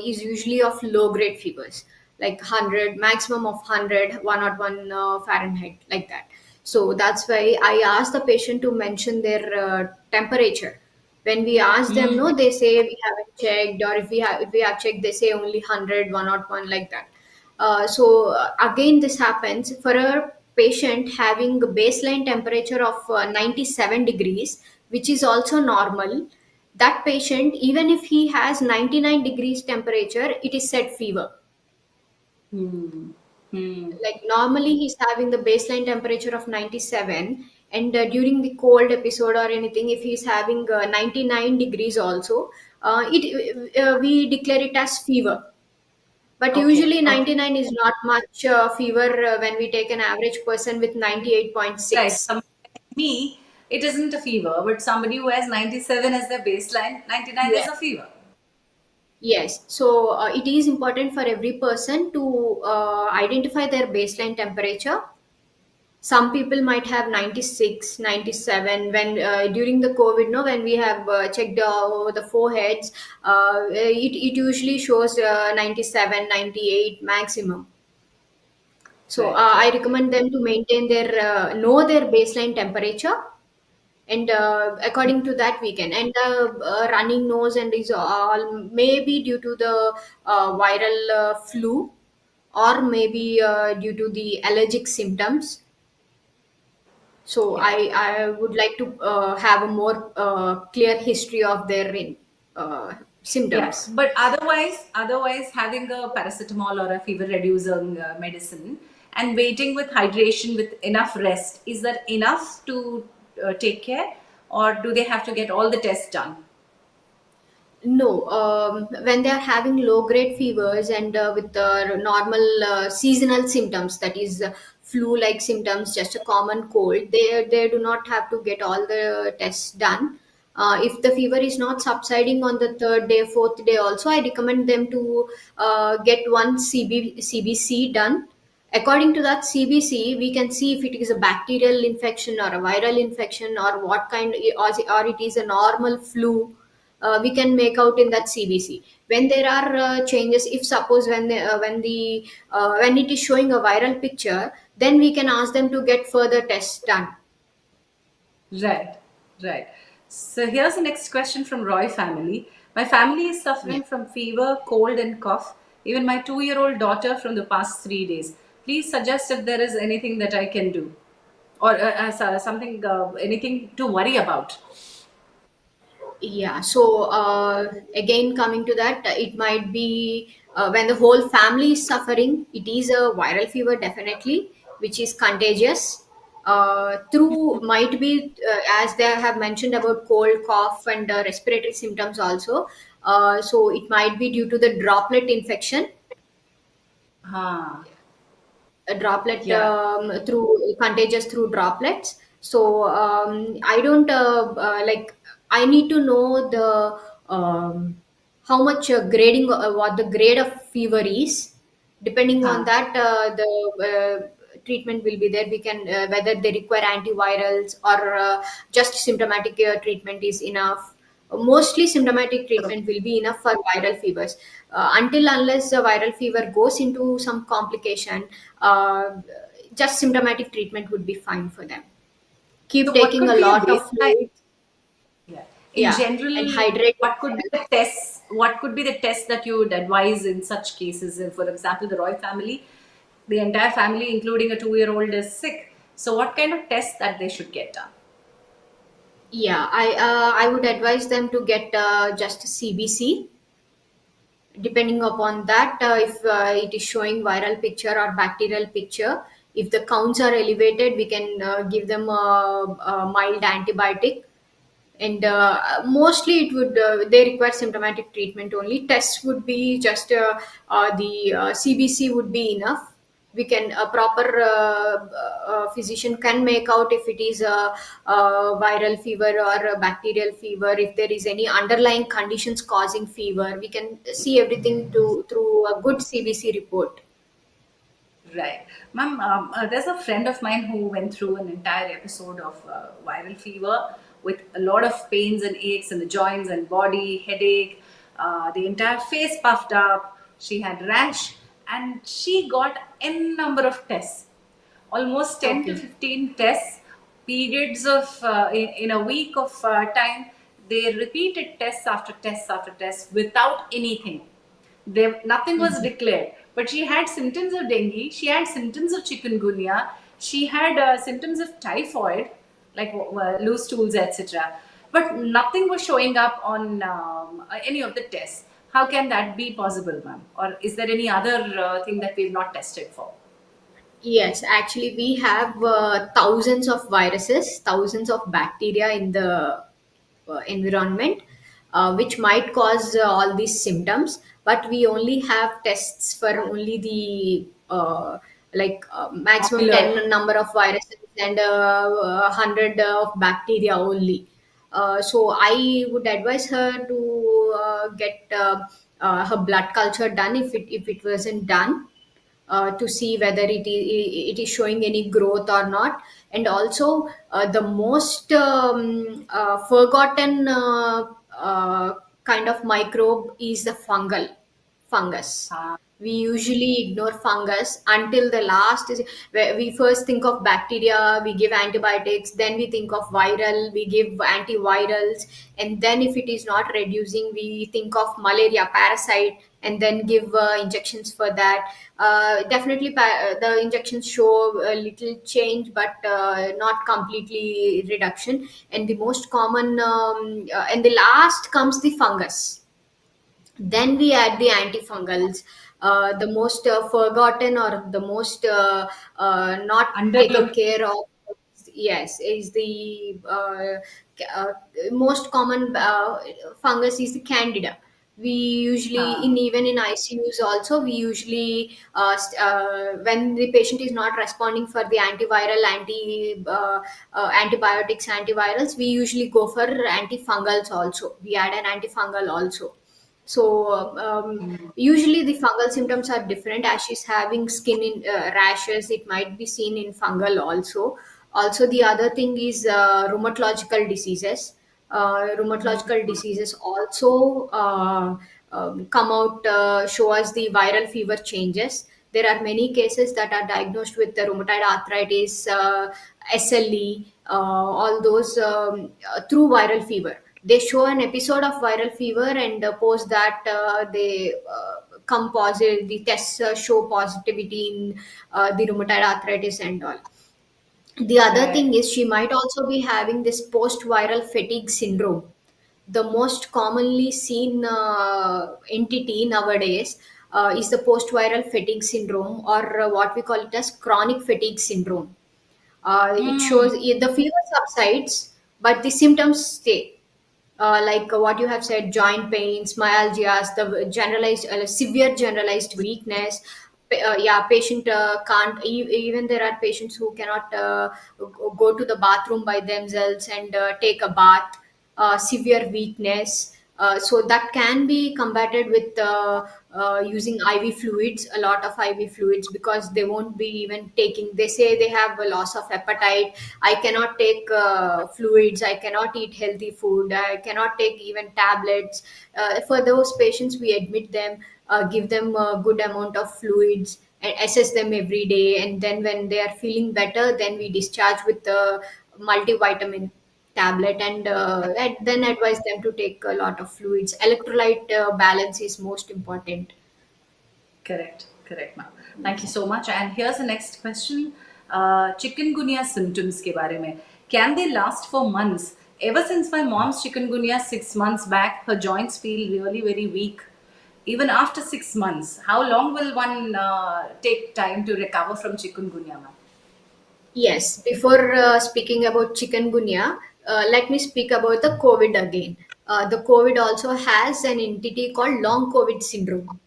is usually of low grade fevers, like 100, maximum of 100, 101 Fahrenheit, like that. So that's why I ask the patient to mention their temperature. When we ask them, no, they say we haven't checked, or if we have checked, they say only 100, 101, like that. So again, this happens for a patient having a baseline temperature of 97 degrees, which is also normal. That patient, even if he has 99 degrees temperature, it is said fever. Hmm. Hmm. Like normally he's having the baseline temperature of 97, and during the cold episode or anything, if he's having 99 degrees also, we declare it as fever. But Okay. usually Okay. 99 is not much fever when we take an average person with Right. 98.6. Somebody like me, it isn't a fever, but somebody who has 97 as their baseline, 99 is Yes. a fever. Yes. So it is important for every person to identify their baseline temperature. Some people might have 96, 97 when during the COVID, no, when we have checked over the foreheads, it usually shows 97, 98 maximum. So Right. I Right. recommend them to maintain their know their baseline temperature, and according to that we can, and running nose and is all maybe due to the viral flu, or maybe due to the allergic symptoms. So Yeah. I would like to have a more clear history of their Yeah, symptoms. but otherwise, having a paracetamol or a fever reducing medicine and waiting with hydration with enough rest, is that enough to take care, or do they have to get all the tests done? No, when they are having low grade fevers and with normal seasonal symptoms, that is flu like symptoms, just a common cold, they do not have to get all the tests done. If the fever is not subsiding on the third day, fourth day, also I recommend them to get one CBC done. According to that CBC, we can see if it is a bacterial infection or a viral infection, or what kind, or it is a normal flu. We can make out in that CBC. When there are changes, if suppose when it is showing a viral picture, then we can ask them to get further tests done. Right, right. So here's the next question from Roy family. My family is Yeah. suffering from fever, cold, and cough. Even my 2-year-old daughter from the past 3 days. Please suggest if there is anything that I can do, or something, anything to worry about. Yeah, so again, coming to that, it might be when the whole family is suffering, it is a viral fever, definitely, which is contagious. Through might be as they have mentioned about cold, cough, and respiratory symptoms also. So it might be due to the droplet infection, Huh. a droplet Yeah. through contagious through droplets. So I don't like, I need to know the how much grading, what the grade of fever is. Depending on Huh. that, the treatment will be there. We can whether they require antivirals, or just symptomatic treatment is enough. Mostly symptomatic treatment will be enough for viral fevers. Until unless the viral fever goes into some complication, uh, just symptomatic treatment would be fine for them. Keep So what taking could a be a lot of baseline? fluids. Yeah. In Yeah, and general, hydrate what could be the tests? What could be the tests that you would advise in such cases? For example, the Roy family, the entire family, including a 2-year-old, is sick. So, what kind of tests that they should get done? Yeah, I would advise them to get just CBC. Depending upon that, if it is showing viral picture or bacterial picture, if the counts are elevated, we can give them a mild antibiotic. And mostly it would they require symptomatic treatment only. Tests would be just the CBC would be enough. We can, a proper physician can make out if it is a viral fever or a bacterial fever. If there is any underlying conditions causing fever, we can see everything to through a good CBC report. Right. Ma'am, there's a friend of mine who went through an entire episode of viral fever with a lot of pains and aches in the joints and body, headache, the entire face puffed up. She had rash, and she got n number of tests, almost 10 to Okay. 15 tests, periods of in a week of time. They repeated tests after tests after tests without anything. Nothing was Mhm. declared, but she had symptoms of dengue, she had symptoms of chikungunya, she had symptoms of typhoid, like loose stools, etc. But nothing was showing up on any of the tests. How can that be possible, ma'am? Or is there any other thing that we've not tested for? Yes, actually, we have thousands of viruses, thousands of bacteria in the environment, which might cause all these symptoms. But we only have tests for only the maximum Popular. 10 number of viruses and 100 of bacteria only. So I would advise her to get her blood culture done if it wasn't done, to see whether it is showing any growth or not. And also the most forgotten kind of microbe is the fungal. fungus. Ah, We usually ignore fungus until the last is where we first think of bacteria, we give antibiotics, then we think of viral, we give antivirals, and then if it is not reducing, we think of malaria parasite and then give injections for that. Definitely the injections show a little change, but not completely reduction. And the most common and the last comes the fungus. Then we add the antifungals. The most forgotten or the most not taken underlooked. care of, yes, is the uh, most common fungus is the candida. We usually in Ah, even in ICUs also, we usually when the patient is not responding for the antiviral antibiotics, antivirals, we usually go for antifungals also. We add an antifungal also. So usually the fungal symptoms are different. As she's having skin in rashes, it might be seen in fungal also. Also, the other thing is rheumatological diseases. Rheumatological diseases also come out, show us the viral fever changes. There are many cases that are diagnosed with the rheumatoid arthritis, SLE, all those through viral fever. They show an episode of viral fever, and post that they come positive. The tests show positivity in the rheumatoid arthritis and all. The other thing correct. is she might also be having this post-viral fatigue syndrome. The most commonly seen entity nowadays is the post-viral fatigue syndrome, or what we call it as chronic fatigue syndrome. It shows Hmm. the fever subsides, but the symptoms stay. Like what you have said, joint pains, myalgias, the generalized, severe generalized weakness. Yeah, patient can't, even there are patients who cannot go to the bathroom by themselves and take a bath. Severe weakness. So that can be combated with using IV fluids, a lot of IV fluids, because they won't be even taking. They say they have a loss of appetite. I cannot take fluids. I cannot eat healthy food. I cannot take even tablets. For those patients, we admit them, give them a good amount of fluids, and assess them every day. And then when they are feeling better, then we discharge with the multivitamin tablet, and then advise them to take a lot of fluids. Electrolyte balance is most important. Correct, correct, ma'am. Thank you so much. And here's the next question. Chikungunya symptoms के बारे में. Can they last for months? Ever since my mom's chikungunya 6 months back, her joints feel really very weak. Even after 6 months, how long will one take time to recover from chikungunya, ma'am? Yes, before speaking about chikungunya, let me speak about the COVID again. The COVID also has an entity called long COVID syndrome,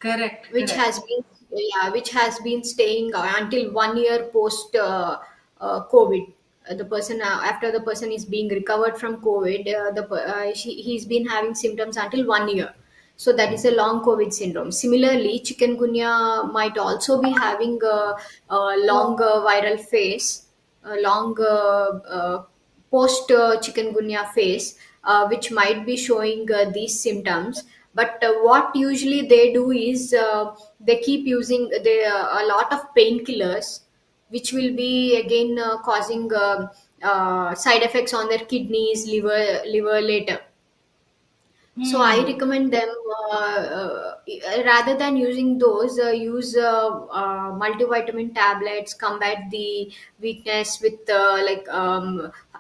Correct, which correct. has been, yeah, which has been staying until 1 year post COVID. The person, after the person is being recovered from COVID, he's been having symptoms until 1 year. So that is a long COVID syndrome. Similarly, chikungunya might also be having a long viral phase, a long post chikungunya phase, which might be showing these symptoms. But what usually they do is they keep using a lot of painkillers, which will be again causing side effects on their kidneys, liver later. So I Hmm. recommend them, rather than using those, use multivitamin tablets, combat the weakness with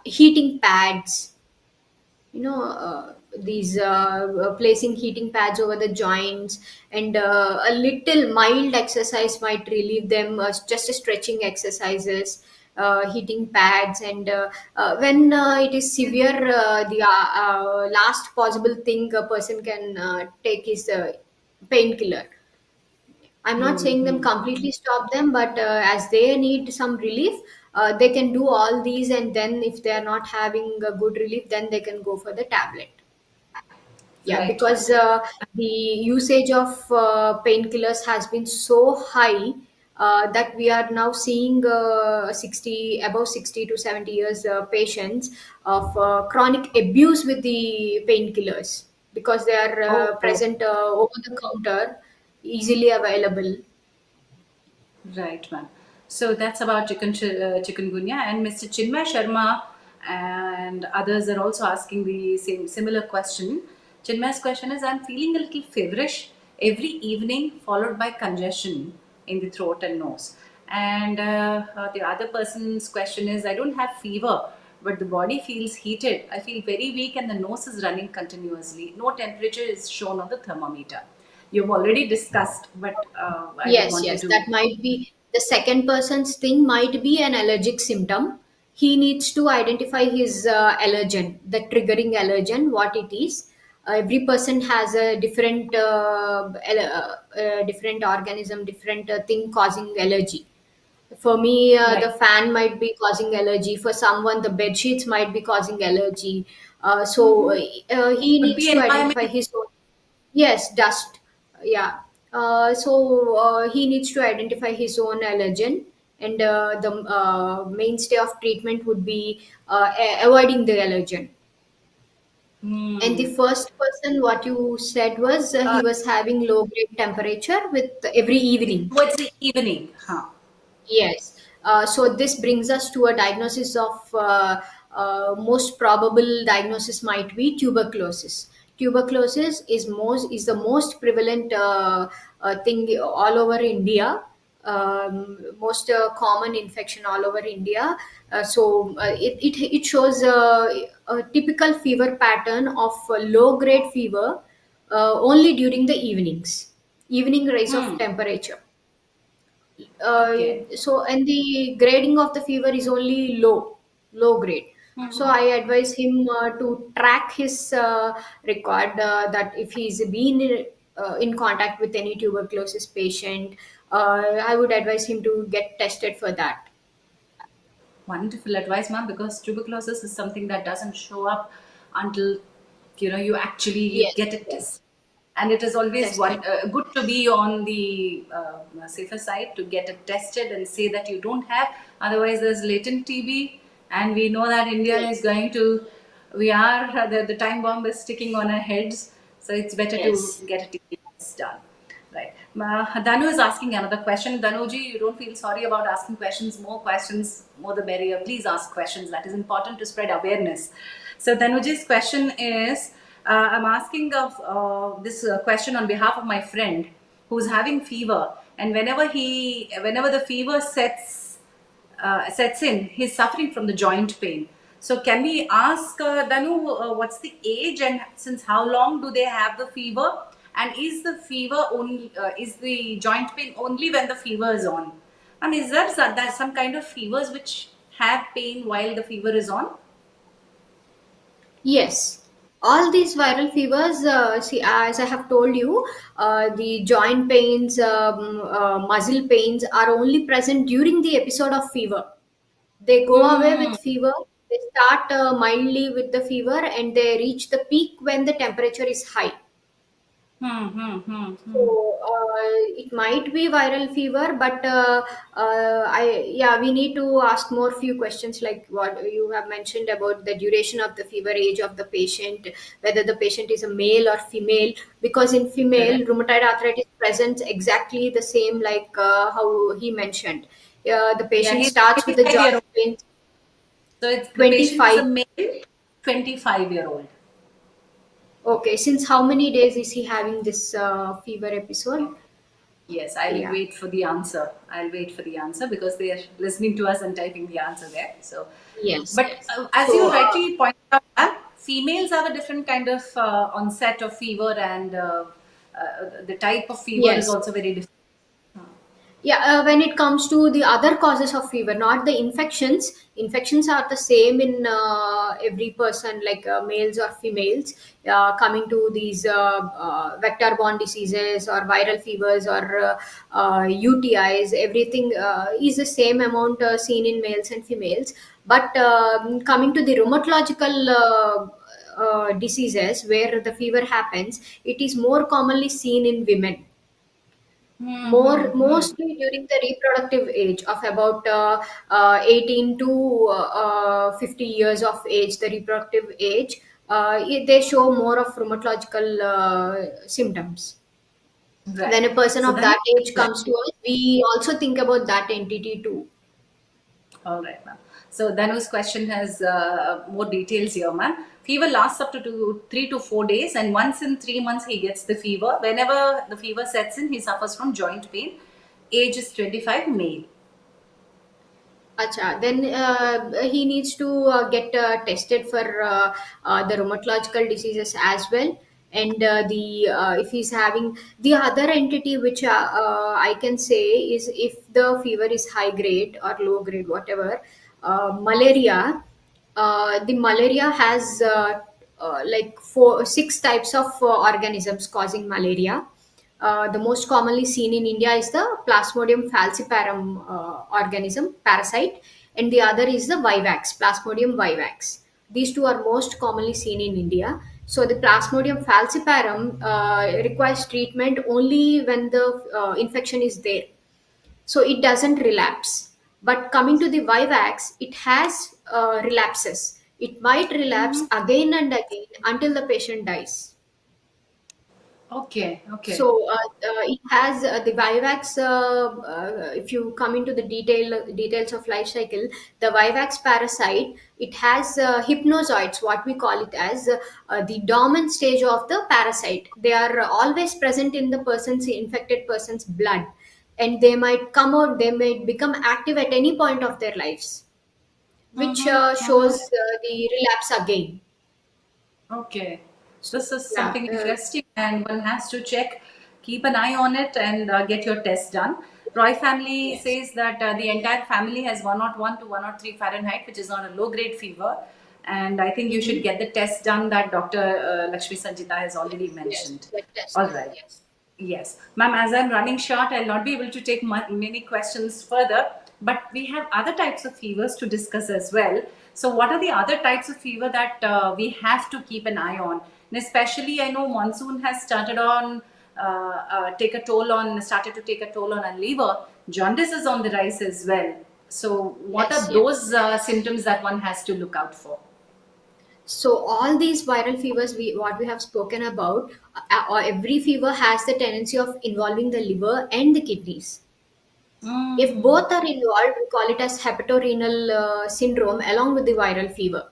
heating pads. These placing heating pads over the joints, and a little mild exercise might relieve them, just stretching exercises, heating pads. And when it is severe, the last possible thing a person can take is painkiller. I'm not Hmm. saying them Hmm. completely stop them, but as they need some relief, they can do all these, and then if they are not having a good relief, then they can go for the tablet. Yeah, Right, because right. the usage of painkillers has been so high that we are now seeing 60 above 60 to 70 years patients of chronic abuse with the painkillers, because they are Oh, present over the counter, easily available. right, ma'am. So that's about chikungunya, and Mr. Chinmay Sharma and others are also asking the same similar question. Chinmay's question is: I'm feeling a little feverish every evening, followed by congestion in the throat and nose. And the other person's question is: I don't have fever, but the body feels heated. I feel very weak, and the nose is running continuously. No temperature is shown on the thermometer. You've already discussed, but I would Yes, want you yes, to. that might be the second person's thing, might be an allergic symptom. He needs to identify his allergen, the triggering allergen, what it is. Every person has a different different organism, different thing causing allergy. For me, the Right. fan might be causing allergy. For someone, the bed sheets might be causing allergy. So Mm-hmm. he Could needs be to identify environment. his own. Yes, dust. Yeah. So he needs to identify his own allergen, and the mainstay of treatment would be avoiding the allergen. And the Hmm. first person, what you said was Uh, he was having low grade temperature with every evening. Towards the evening, huh? Yes. So this brings us to a diagnosis of most probable diagnosis might be tuberculosis. Tuberculosis is the most prevalent thing all over India. Most common infection all over India. It shows a typical fever pattern of low grade fever only during the evening rise of Hmm. temperature. Okay. So and the grading of the fever is only low grade. So Hmm. I advise him to track his record, that if he's been in contact with any tuberculosis patient, I would advise him to get tested for that. Wonderful advice, ma'am, because tuberculosis is something that doesn't show up until you actually Yes, get it yes, tested. And it is always tested. good to be on the safer side to get it tested and say that you don't have. Otherwise, there's latent TB, and we know that India is Yes, going to. We are the time bomb is sticking on our heads, so it's better to yes. get a TB test done. Right. Danu is asking another question. Danuji, you don't feel sorry about asking questions. More questions, more the merrier. Please ask questions. That is important to spread awareness. So Danuji's question is, I'm asking of this question on behalf of my friend who's having fever, and whenever the fever sets in, he's suffering from the joint pain. So, can we ask Danu, what's the age and since how long do they have the fever? And is the fever only, is the joint pain only when the fever is on? And is there some kind of fevers which have pain while the fever is on? Yes, all these viral fevers, see, as I have told you, the joint pains, muscle pains are only present during the episode of fever. They go away Hmm. with fever, they start mildly with the fever, and they reach the peak when the temperature is high. Hmm. Hmm. Hmm. So Hmm. it might be viral fever, but we need to ask more few questions like what you have mentioned about the duration of the fever, age of the patient, whether the patient is a male or female. Because in female, Correct. rheumatoid arthritis presents exactly the same like how he mentioned. The Yeah, patient he's starts with the 25-year joint old. pain. So it's the patient is a 25. male, 25-year-old. Okay, since how many days is he having this fever episode? Yes, I'll Yeah. wait for the answer. I'll wait for the answer because they are listening to us and typing the answer there. So, Yes, but yes. as you So, rightly pointed out, ma'am, females have a different kind of onset of fever, and the type of fever is yes. also very different. Yeah, when it comes to the other causes of fever, not the infections are the same in every person, like males or females. Coming to these vector borne diseases or viral fevers or UTIs, everything is the same amount seen in males and females. But coming to the rheumatological diseases where the fever happens, it is more commonly seen in women, Hmm, hmm, hmm. mostly during the reproductive age of about 18 to 50 years of age, the reproductive age. they show more of rheumatological symptoms. When Right. a person So of then, that age comes to us, we also think about that entity too. all right, ma'am. So Dhanu's question has more details here, ma'am. Fever lasts up to 3 to 4 days, and once in 3 months he gets the fever. Whenever the fever sets in, he suffers from joint pain. Age is 25, male. Acha, then he needs to get tested for the rheumatological diseases as well. And the if he's having the other entity, which I can say is if the fever is high grade or low grade, whatever, malaria. The malaria has like six types of organisms causing malaria. The most commonly seen in India is the Plasmodium falciparum organism parasite, and the other is the vivax, Plasmodium vivax. These two are most commonly seen in India. So the Plasmodium falciparum requires treatment only when the infection is there, so it doesn't relapse. But coming to the vivax, it has relapses. It might relapse Mhm. again and again until the patient dies. Okay, So okay. it has the Vivax. If you come into the details of life cycle, the Vivax parasite, it has hypnozoites, what we call it as the dormant stage of the parasite. They are always present in the person's infected person's blood, and they might come out. They might become active at any point of their lives, which Mm-hmm, mm-hmm. shows the relapse again. Okay, So this is yeah, something interesting, and one has to check, keep an eye on it, and get your test done. Roy family yes. says that the entire family has 101 to 103 Fahrenheit, which is not a low grade fever, and I think you should Mm-hmm. get the test done that Dr. Lakshmi Sanjita has already Yes, yes, mentioned. blood test. All right. Yes. Yes, ma'am, as I'm running short, I'll not be able to take many questions further, but we have other types of fevers to discuss as well. So, what are the other types of fever that we have to keep an eye on? And especially, I know monsoon has started to take a toll on our liver. Jaundice is on the rise as well. So, what Yes, are yes. those symptoms that one has to look out for? So all these viral fevers, what we have spoken about, or every fever has the tendency of involving the liver and the kidneys. If Mm, both are involved, we call it as hepatorenal syndrome along with the viral fever.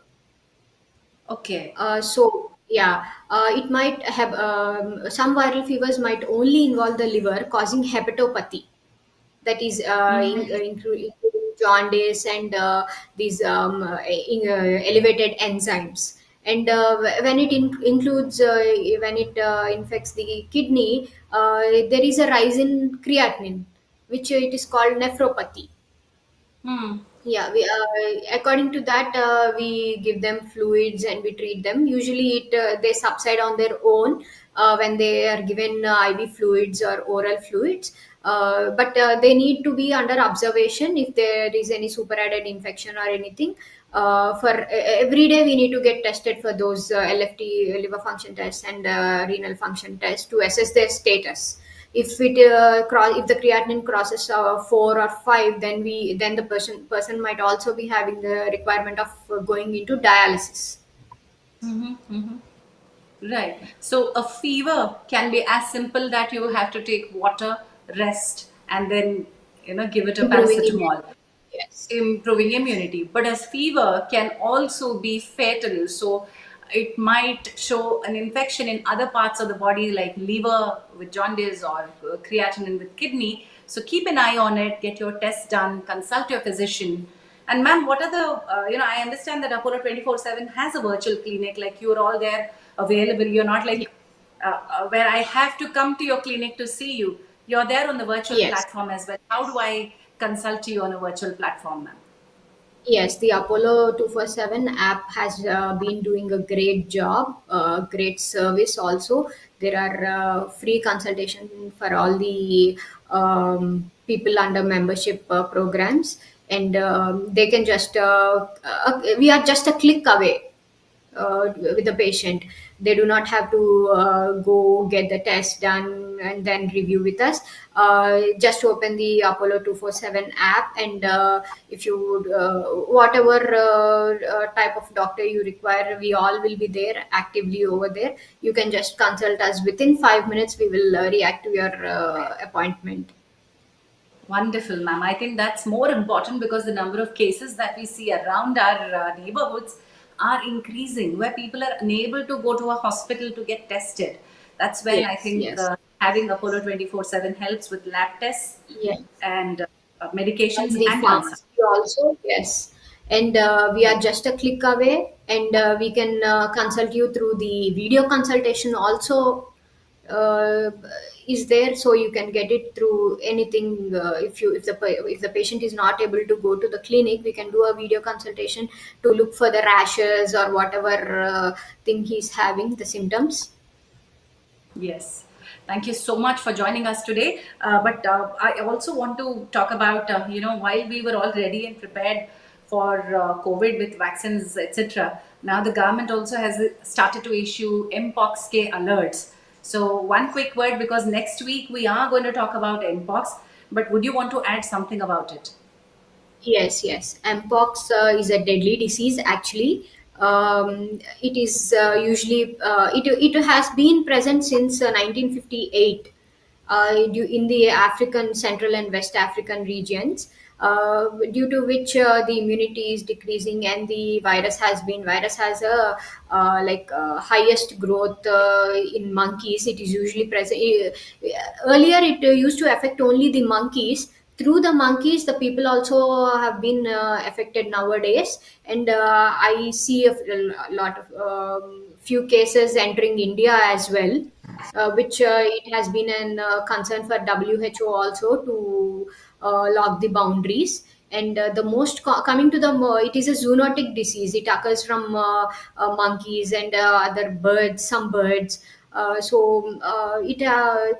okay. So yeah, it might have some viral fevers might only involve the liver, causing hepatopathy. That is including jaundice and these elevated enzymes. And when it includes when it infects the kidney, there is a rise in creatinine, which it is called nephropathy. Hmm. Yeah, we according to that we give them fluids and we treat them. Usually, it they subside on their own when they are given IV fluids or oral fluids. But they need to be under observation if there is any superadded infection or anything. For every day, we need to get tested for those LFT, liver function tests, and renal function tests to assess their status. If the creatinine crosses 4 or 5, then the person might also be having the requirement of going into dialysis. Right. So a fever can be as simple that you have to take water, rest, and then give it a Improving paracetamol, immunity. Yes. improving immunity. But as fever can also be fatal. So it might show an infection in other parts of the body, like liver with jaundice or creatinine with kidney. So keep an eye on it. Get your tests done. Consult your physician. And ma'am, what are the, I understand that Apollo 24/7 has a virtual clinic, like you're all there available. You're not Ye- like where I have to come to your clinic to see you. You're there on the virtual yes. platform as well. How do I consult you on a virtual platform, ma'am? Yes, the Apollo 247 app has been doing a great job, great service also. There are free consultation for all the people under membership programs, and they can just, we are just a click away. with the patient. They do not have to go get the test done and then review with us. Just open the Apollo 247 app, and if you would, whatever type of doctor you require, we all will be there actively over there. You can just consult us. Within 5 minutes we will react to your appointment. Wonderful, ma'am. I think that's more important because the number of cases that we see around our neighborhoods are increasing, where people are unable to go to a hospital to get tested. That's when I Yes, think yes, having Apollo 24/7 helps with lab tests yes. and medications And the and consult. pharmacy also, yes. And we are just a click away, and we can consult you through the video consultation also. uh, is there, so you can get it through anything. If the patient is not able to go to the clinic, we can do a video consultation to look for the rashes or whatever thing he's having, the symptoms. Yes. Thank you so much for joining us today. But I also want to talk about, while we were all ready and prepared for COVID with vaccines, etc., now the government also has started to issue Mpox K alerts. So, one quick word, because next week we are going to talk about Mpox, but would you want to add something about it? Yes, yes. Mpox is a deadly disease. Actually, it is usually it has been present since 1958 in the African, Central and West African regions, due to which the immunity is decreasing, and the virus has a highest growth in monkeys. It is usually present. Earlier, it used to affect only the monkeys. Through the monkeys, the people also have been affected nowadays, and I see a lot of few cases entering India as well, which it has been an concern for WHO also to lock the boundaries. And the most coming to the it is a zoonotic disease. It occurs from monkeys and other birds, some birds. It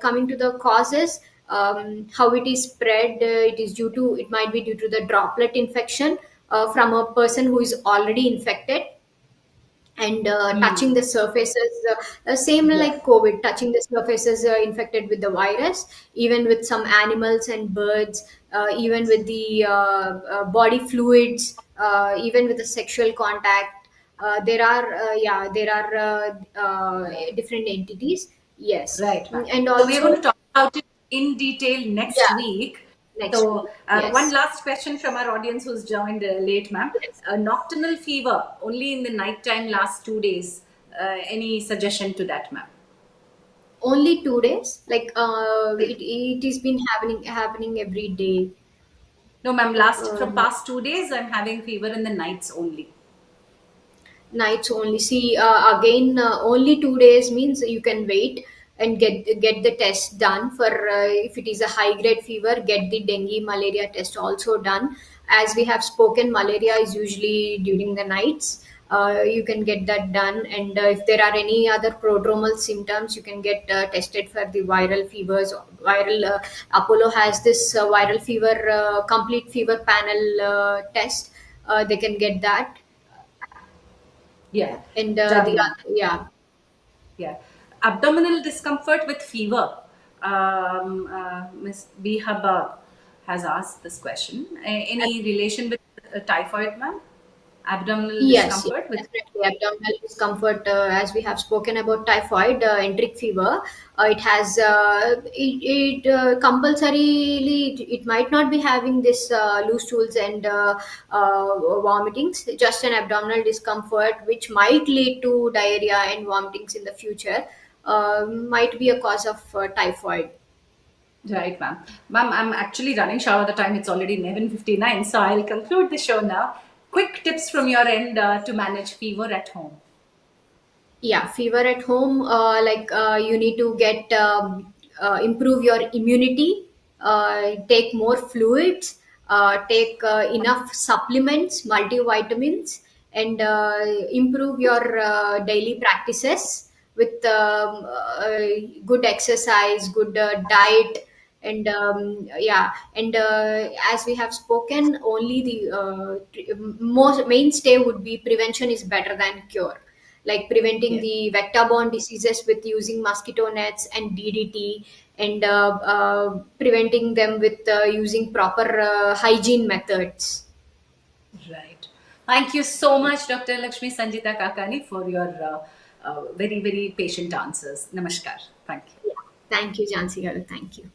coming to the causes, how it is spread. It might be due to the droplet infection from a person who is already infected, and touching Hmm. the surfaces, same Yeah. like COVID, touching the surfaces infected with the virus, even with some animals and birds, even with the body fluids, even with the sexual contact. There are different entities. Yes. Right, ma'am. And So we are going to also, talk about it in detail next yeah, week. next So week. one Yes. last question from our audience who's joined late, ma'am. Yes. Nocturnal fever only in the night time last 2 days. Any suggestion to that, ma'am? Only 2 days, like it has been happening every day. No, ma'am. Last from um, past 2 days, I'm having fever in the nights only. Nights only. See, again, only 2 days means you can wait and get the test done. For if it is a high grade fever, get the dengue malaria test also done. As we have spoken, malaria is usually during the nights. You can get that done, and if there are any other prodromal symptoms, you can get tested for the viral fevers. Viral Apollo has this viral fever complete fever panel test. They can get that. Yeah, And done, ma'am. yeah. Yeah, abdominal discomfort with fever. Miss Bihaba has asked this question. Any relation with typhoid, ma'am? Abdominal Yes, yes, discomfort with. definitely. Abdominal discomfort, as we have spoken about typhoid, enteric fever, it compulsorily, it might not be having this loose stools and vomitings, just an abdominal discomfort, which might lead to diarrhea and vomitings in the future, might be a cause of typhoid. Right, ma'am. Ma'am, I'm actually running short of the time. It's already 11:59, so I'll conclude the show now. Quick tips from your end to manage fever at home. Yeah, fever at home, you need to get improve your immunity, take more fluids, take enough supplements, multivitamins, and improve your daily practices with good exercise, good diet, and yeah. And as we have spoken, only the most mainstay would be prevention is better than cure. like preventing Yes. the vector-borne diseases with using mosquito nets and DDT, and preventing them with using proper hygiene methods. Right. Thank you so much, Dr. Lakshmi Sanjitha Kakani, for your very, very patient answers. Namaskar. Thank you. Yeah. Thank you, Jhansi garu. Thank you.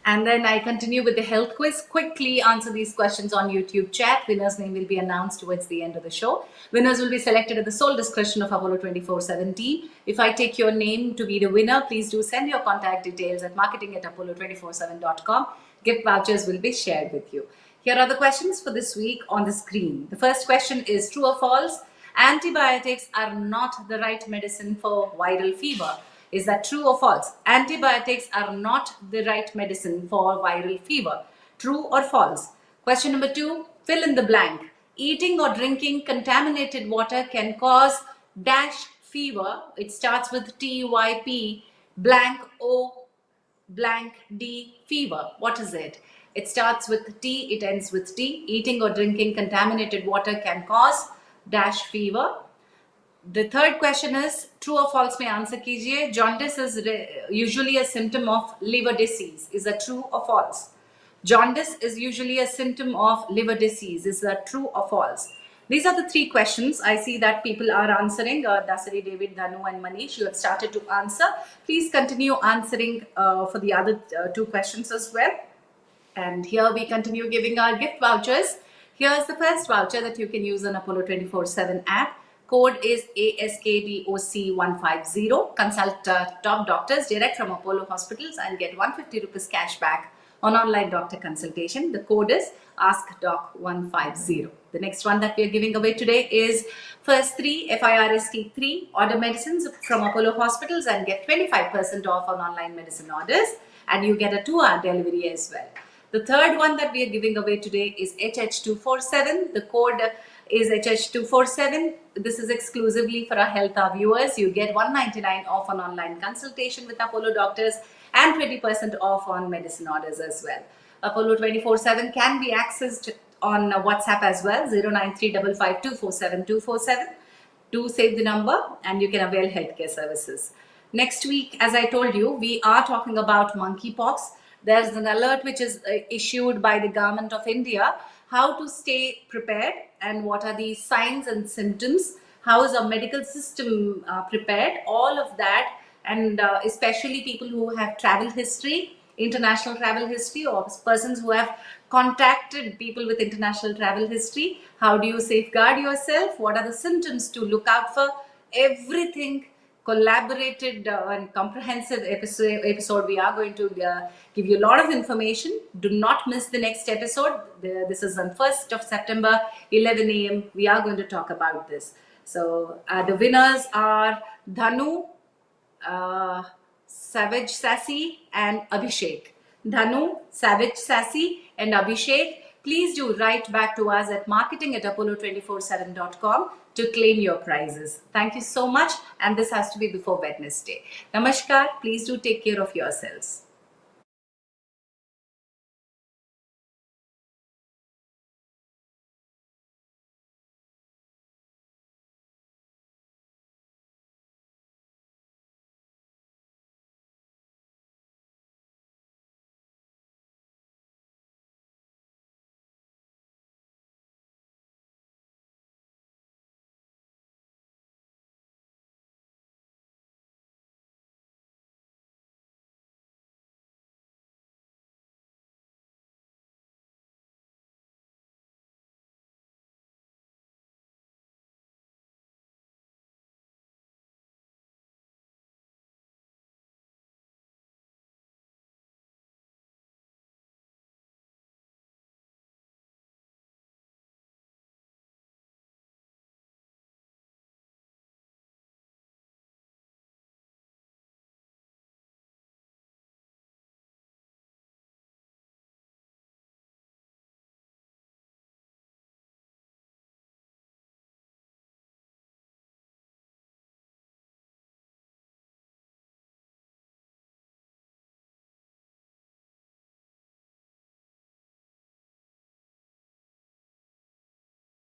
And then I continue with the health quiz. Quickly answer these questions on YouTube chat. Winner's name will be announced towards the end of the show. Winners will be selected at the sole discretion of Apollo 24/7 team. If I take your name to be the winner, please do send your contact details at marketing@apollo247.com. Gift vouchers will be shared with you. Here are the questions for this week on the screen. The first question is true or false? Antibiotics are not the right medicine for viral fever. Is that true or false? Antibiotics are not the right medicine for viral fever. True or false? Question number 2, fill in the blank. Eating or drinking contaminated water can cause dash fever. It starts with TYP blank O blank D fever. What is it? It starts with T, it ends with T. Eating or drinking contaminated water can cause dash fever. The third question is true or false may answer कीजिए. Jaundice is usually a symptom of liver disease. Is that true or false? Jaundice is usually a symptom of liver disease. Is that true or false? These are the three questions. I see that people are answering. Dasari, David, Dhanu, and Manish, you have started to answer. Please continue answering for the other two questions as well. And here we continue giving our gift vouchers. Here's the first voucher that you can use on Apollo 24/7 app. Code is ASKDOC150. Consult top doctors direct from Apollo hospitals and get 150 rupees cash back on online doctor consultation. The code is AskDoc150. The next one that we are giving away today is first 3 FIRST3. Order medicines from Apollo hospitals and get 25% off on online medicine orders, and you get a 2-hour delivery as well. The third one that we are giving away today is HH247. The code is HH247. This is exclusively for our health viewers. You get 199 off on online consultation with Apollo doctors and 20% off on medicine orders as well. Apollo 24/7 can be accessed on WhatsApp as well, 09355247247. Do save the number and you can avail healthcare services. Next week, as I told you, we are talking about monkeypox. There's an alert which is issued by the government of India, how to stay prepared and what are the signs and symptoms, how is our medical system prepared, all of that, and especially people who have travel history, international travel history, or persons who have contacted people with international travel history. How do you safeguard yourself? What are the symptoms to look out for? Everything collaborated and comprehensive episode. We are going to give you a lot of information. Do not miss the next episode. This is on 1st of September, 11 a.m. We are going to talk about this. So the winners are Dhanu, Savage Sassy, and Abhishek. Dhanu, Savage Sassy, and Abhishek. Please do write back to us at marketing@apollo247.com to claim your prizes. Thank you so much, and this has to be before Wednesday. Namaskar. Please do take care of yourselves.